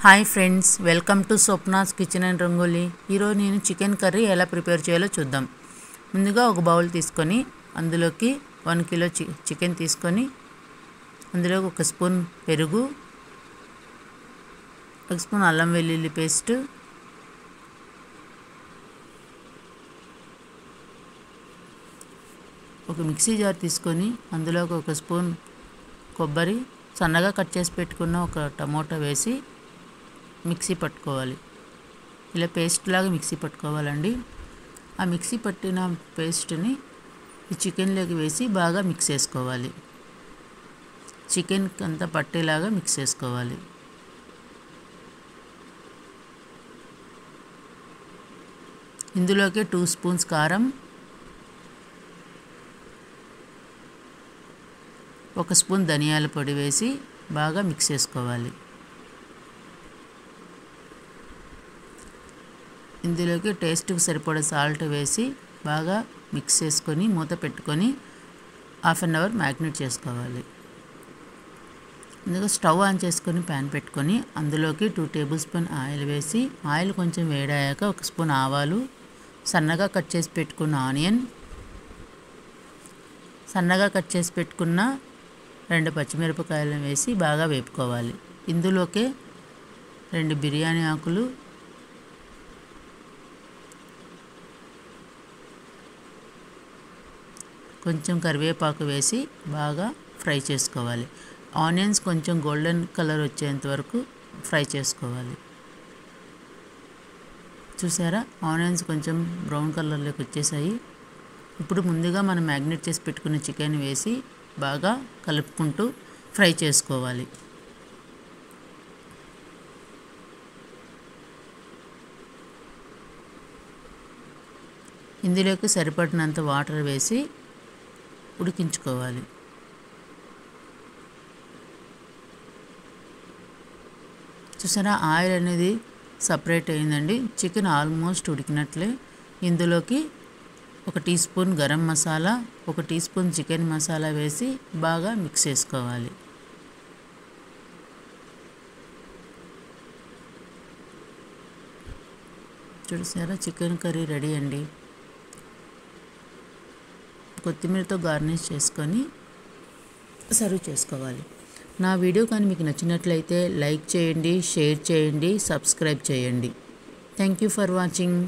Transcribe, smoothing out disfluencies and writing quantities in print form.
Hi friends, welcome to Swapna's kitchen and rangoli. ఈరోజు నేను chicken curry ఎలా ప్రిపేర్ చేయాలో చూద్దాం. ముందుగా ఒక బౌల్ తీసుకొని అందులోకి 1 కిలో చికెన్ తీసుకొని అందులో 1 స్పూన్ పెరుగు, 1 స్పూన్ అల్లం వెల్లుల్లి పేస్ట్, ఒక మిక్సీ జార్ తీసుకొని అందులోకి 1 స్పూన్ కొబ్బరి, సన్నగా కట్ చేసి పెట్టుకున్న ఒక టమోటా వేసి మిక్సీ పట్టుకోవాలి. ఇలా పేస్ట్ లాగా మిక్సీ పట్టుకోవాలండి. ఆ మిక్సీ పట్టిన పేస్ట్ని ఈ చికెన్లోకి వేసి బాగా మిక్స్ చేసుకోవాలి. చికెన్కి అంతా పట్టేలాగా మిక్స్ చేసుకోవాలి. ఇందులోకి 2 స్పూన్స్ కారం, 1 స్పూన్ ధనియాల పొడి వేసి బాగా మిక్స్ చేసుకోవాలి. ఇందులోకి టేస్ట్కి సరిపడా సాల్ట్ వేసి బాగా మిక్స్ చేసుకొని మూత పెట్టుకొని 1/2 అవర్ మ్యాగ్నేట్ చేసుకోవాలి. ఇందులో స్టవ్ ఆన్ చేసుకొని ప్యాన్ పెట్టుకొని అందులోకి 2 టేబుల్ స్పూన్ ఆయిల్ వేసి ఆయిల్ కొంచెం వేడయ్యాక 1 స్పూన్ ఆవాలు, సన్నగా కట్ చేసి పెట్టుకున్న ఆనియన్, సన్నగా కట్ చేసి పెట్టుకున్న 2 పచ్చిమిరపకాయలను వేసి బాగా వేపుకోవాలి. ఇందులోకి 2 బిర్యానీ ఆకులు, కొంచెం కరివేపాకు వేసి బాగా ఫ్రై చేసుకోవాలి. ఆనియన్స్ కొంచెం గోల్డెన్ కలర్ వచ్చేంత వరకు ఫ్రై చేసుకోవాలి. చూసారా, ఆనియన్స్ కొంచెం బ్రౌన్ కలర్లోకి వచ్చేసాయి. ఇప్పుడు ముందుగా మనం మ్యాగ్నేట్ చేసి పెట్టుకున్న చికెన్ వేసి బాగా కలుపుకుంటూ ఫ్రై చేసుకోవాలి. ఇందులోకి సరిపడినంత వాటర్ వేసి ఉడికించుకోవాలి. చూసారా, ఆయిల్ అనేది సపరేట్ అయిందండి. చికెన్ ఆల్మోస్ట్ ఉడికినట్లే. ఇందులోకి 1 teaspoon garam masala, 1 teaspoon chicken masala వేసి బాగా మిక్స్ చేసుకోవాలి. చూసారా, చికెన్ కర్రీ రెడీ అండి. కొత్తిమీరతో గార్నిష్ చేసుకొని సర్వ్ చేసుకోవాలి. నా వీడియో కానీ మీకు నచ్చినట్లయితే లైక్ చేయండి, షేర్ చేయండి, సబ్స్క్రైబ్ చేయండి. Thank you for watching.